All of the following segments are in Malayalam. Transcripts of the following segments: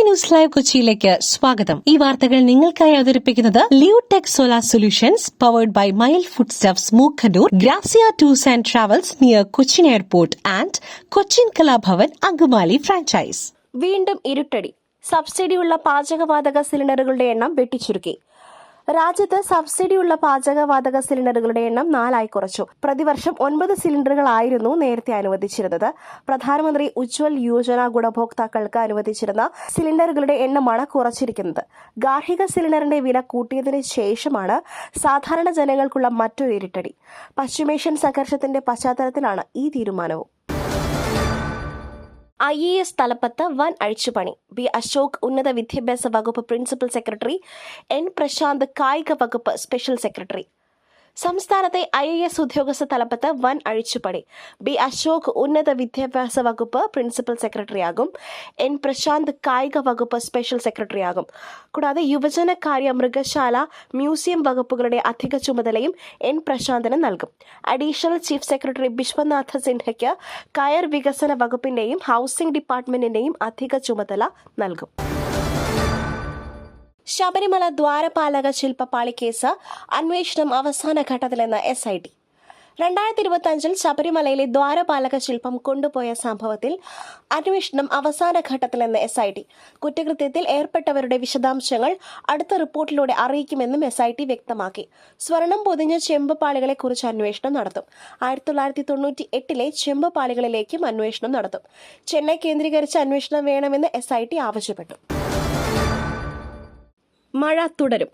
ന്യൂസ് ലൈവ് കൊച്ചിയിലേക്ക് സ്വാഗതം. ഈ വാർത്തകൾ നിങ്ങൾക്കായി അവതരിപ്പിക്കുന്നത് Leotech solar solutions powered by mile food stuffs Mookkannur, Grazia tours and travels near Cochin airport and Cochin Kalabhavan Angamaly franchise. വീണ്ടും ഇരുട്ടടി. സബ്സിഡിയുള്ള പാചകവാതക സിലിണ്ടറുകളുടെ എണ്ണം വെട്ടിച്ചുരുക്കി. രാജ്യത്ത് സബ്സിഡിയുള്ള പാചകവാതക സിലിണ്ടറുകളുടെ എണ്ണം 4 കുറച്ചു. പ്രതിവർഷം 9 സിലിണ്ടറുകളായിരുന്നു നേരത്തെ അനുവദിച്ചിരുന്നത്. പ്രധാനമന്ത്രി ഉജ്വൽ യോജന ഗുണഭോക്താക്കൾക്ക് അനുവദിച്ചിരുന്ന സിലിണ്ടറുകളുടെ എണ്ണമാണ് കുറച്ചിരിക്കുന്നത്. ഗാർഹിക സിലിണ്ടറിന്റെ വില കൂട്ടിയതിനു ശേഷമാണ് സാധാരണ ജനങ്ങൾക്കുള്ള മറ്റൊരു ഇരുട്ടടി. പശ്ചിമേഷ്യൻ സംഘർഷത്തിന്റെ പശ്ചാത്തലത്തിലാണ് ഈ തീരുമാനവും. IAS തലപ്പത്ത് വൻ അഴിച്ചുപണി. ബി അശോക് ഉന്നത വിദ്യാഭ്യാസ വകുപ്പ് പ്രിൻസിപ്പൽ സെക്രട്ടറി, N പ്രശാന്ത് കായിക വകുപ്പ് സ്പെഷ്യൽ സെക്രട്ടറി. സംസ്ഥാനത്തെ IAS ഉദ്യോഗസ്ഥ തലപ്പത്ത് വൻ അഴിച്ചുപണി. ബി അശോക് ഉന്നത വിദ്യാഭ്യാസ വകുപ്പ് പ്രിൻസിപ്പൽ സെക്രട്ടറിയാകും. N പ്രശാന്ത് കായിക വകുപ്പ് സ്പെഷ്യൽ സെക്രട്ടറിയാകും. കൂടാതെ യുവജനകാര്യ, മൃഗശാല, മ്യൂസിയം വകുപ്പുകളുടെ അധിക ചുമതലയും N പ്രശാന്തിന് നൽകും. അഡീഷണൽ ചീഫ് സെക്രട്ടറി ബിശ്വനാഥ സിൻഹയ്ക്ക് കയർ വികസന വകുപ്പിന്റെയും ഹൌസിംഗ് ഡിപ്പാർട്ട്മെന്റിന്റെയും അധിക ചുമതല നൽകും. ശബരിമല ദ്വാരപാലക ശില്പപാളി കേസ് അന്വേഷണം അവസാന ഘട്ടത്തിലെന്ന് SIT. 2025 ശബരിമലയിലെ ദ്വാരപാലക ശില്പം കൊണ്ടുപോയ സംഭവത്തിൽ അന്വേഷണം അവസാന ഘട്ടത്തിലെന്ന് SIT. കുറ്റകൃത്യത്തിൽ ഏർപ്പെട്ടവരുടെ വിശദാംശങ്ങൾ അടുത്ത റിപ്പോർട്ടിലൂടെ അറിയിക്കുമെന്നും SIT വ്യക്തമാക്കി. സ്വർണം പൊതിഞ്ഞ ചെമ്പുപാളികളെക്കുറിച്ച് അന്വേഷണം നടത്തും. 1998 ചെമ്പുപാളികളിലേക്കും അന്വേഷണം നടത്തും. ചെന്നൈ കേന്ദ്രീകരിച്ച് അന്വേഷണം വേണമെന്ന് SIT ആവശ്യപ്പെട്ടു. മഴ തുടരും.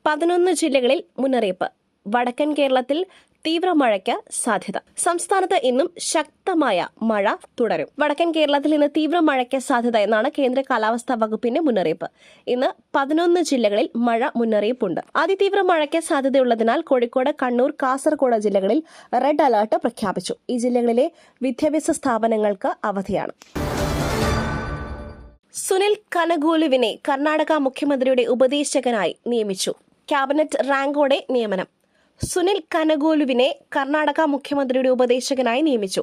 11 ജില്ലകളിൽ മുന്നറിയിപ്പ്. വടക്കൻ കേരളത്തിൽ തീവ്ര മഴയ്ക്ക് സാധ്യത. സംസ്ഥാനത്ത് ഇന്നും ശക്തമായ മഴ തുടരും. വടക്കൻ കേരളത്തിൽ ഇന്ന് തീവ്ര മഴയ്ക്ക് സാധ്യത എന്നാണ് കേന്ദ്ര കാലാവസ്ഥാ വകുപ്പിന്റെ മുന്നറിയിപ്പ്. ഇന്ന് 11 ജില്ലകളിൽ മഴ മുന്നറിയിപ്പുണ്ട്. അതിതീവ്ര മഴയ്ക്ക് സാധ്യതയുള്ളതിനാൽ കോഴിക്കോട്, കണ്ണൂർ, കാസർഗോഡ് ജില്ലകളിൽ റെഡ് അലർട്ട് പ്രഖ്യാപിച്ചു. ഈ ജില്ലകളിലെ വിദ്യാഭ്യാസ സ്ഥാപനങ്ങൾക്ക് അവധിയാണ്. സുനിൽ കനഗോലുവിനെ കർണാടക മുഖ്യമന്ത്രിയുടെ ഉപദേശകനായി നിയമിച്ചു. ക്യാബിനറ്റ് റാങ്കോടെ നിയമനം. സുനിൽ കനഗോലുവിനെ കർണാടക മുഖ്യമന്ത്രിയുടെ ഉപദേശകനായി നിയമിച്ചു.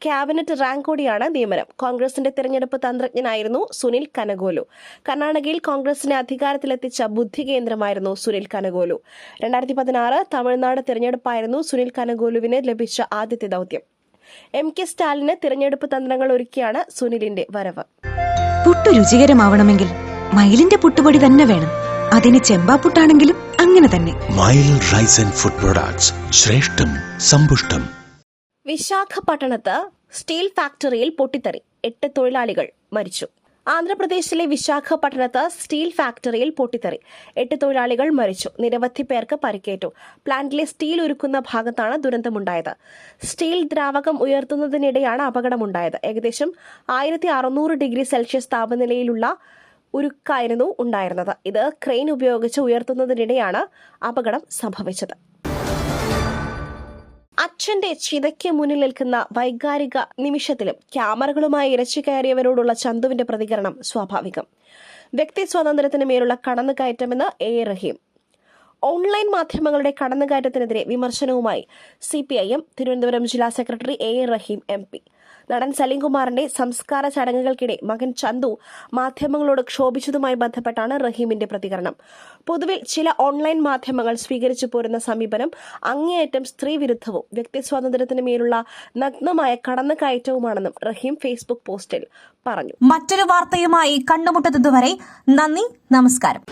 ക്യാബിനറ്റ് റാങ്കോടെയാണ് നിയമനം. കോൺഗ്രസിന്റെ തെരഞ്ഞെടുപ്പ് തന്ത്രജ്ഞനായിരുന്നു സുനിൽ കനഗോലു. കർണാടകയിൽ കോൺഗ്രസിനെ അധികാരത്തിലെത്തിച്ച ബുദ്ധി കേന്ദ്രമായിരുന്നു സുനിൽ കനഗോലു. 2016 തമിഴ്നാട് തെരഞ്ഞെടുപ്പായിരുന്നു സുനിൽ കനഗോലുവിന് ലഭിച്ച ആദ്യത്തെ ദൌത്യം. MK സ്റ്റാലിന് തിരഞ്ഞെടുപ്പ് തന്ത്രങ്ങൾ ഒരുക്കിയാണ് സുനിലിന്റെ വരവ്. പുട്ടു രുചികരമാവണമെങ്കിൽ മയിലിന്റെ പുട്ടുപൊടി തന്നെ വേണം. അതിന് ചെമ്പാപ്പുട്ടാണെങ്കിലും അങ്ങനെ തന്നെ. മയിൽ റൈസ് ആൻഡ് ഫുഡ് പ്രൊഡക്ട്സ്, ശ്രേഷ്ഠം സമ്പുഷ്ടം. വിശാഖപട്ടണത്ത് സ്റ്റീൽ ഫാക്ടറിയിൽ പൊട്ടിത്തെറി, 8 തൊഴിലാളികൾ മരിച്ചു. ആന്ധ്രാപ്രദേശിലെ വിശാഖപട്ടണത്ത് സ്റ്റീൽ ഫാക്ടറിയിൽ പൊട്ടിത്തെറി, 8 തൊഴിലാളികൾ മരിച്ചു. നിരവധി പേർക്ക് പരിക്കേറ്റു. പ്ലാന്റിലെ സ്റ്റീൽ ഉരുക്കുന്ന ഭാഗത്താണ് ദുരന്തമുണ്ടായത്. സ്റ്റീൽ ദ്രാവകം ഉയർത്തുന്നതിനിടെയാണ് അപകടമുണ്ടായത്. ഏകദേശം 1600 ഡിഗ്രി സെൽഷ്യസ് താപനിലയിലുള്ള ഉരുക്കായിരുന്നു ഉണ്ടായിരുന്നത്. ഇത് ക്രെയിൻ ഉപയോഗിച്ച് ഉയർത്തുന്നതിനിടെയാണ് അപകടം സംഭവിച്ചത്. അച്ഛന്റെ ചിതയ്ക്ക് മുന്നിൽ നിൽക്കുന്ന വൈകാരിക നിമിഷത്തിലും ക്യാമറകളുമായി ഇരച്ചു കയറിയവരോടുള്ള ചന്തുവിന്റെ പ്രതികരണം സ്വാഭാവികം. വ്യക്തി സ്വാതന്ത്ര്യത്തിന് മേലുള്ള കടന്നുകയറ്റമെന്ന് A. റഹീം. ഓൺലൈൻ മാധ്യമങ്ങളുടെ കടന്നുകയറ്റത്തിനെതിരെ വിമർശനവുമായി CPIM തിരുവനന്തപുരം ജില്ലാ സെക്രട്ടറി A. Rahim MP. നടൻ സലീംകുമാറിന്റെ സംസ്കാര ചടങ്ങുകൾക്കിടെ മകൻ ചന്തു മാധ്യമങ്ങളോട് ക്ഷോഭിച്ചതുമായി ബന്ധപ്പെട്ടാണ് റഹീമിന്റെ പ്രതികരണം. പൊതുവിൽ ചില ഓൺലൈൻ മാധ്യമങ്ങൾ സ്വീകരിച്ചു പോരുന്ന സമീപനം അങ്ങേയറ്റം സ്ത്രീവിരുദ്ധവും വ്യക്തി സ്വാതന്ത്ര്യത്തിന് മേലുള്ള നഗ്നമായ കടന്നുകയറ്റവുമാണെന്നും റഹീം ഫേസ്ബുക്ക് പോസ്റ്റിൽ പറഞ്ഞു. മറ്റൊരു വാർത്തയുമായി കണ്ടുമുട്ടുന്നതുവരെ നന്ദി, നമസ്കാരം.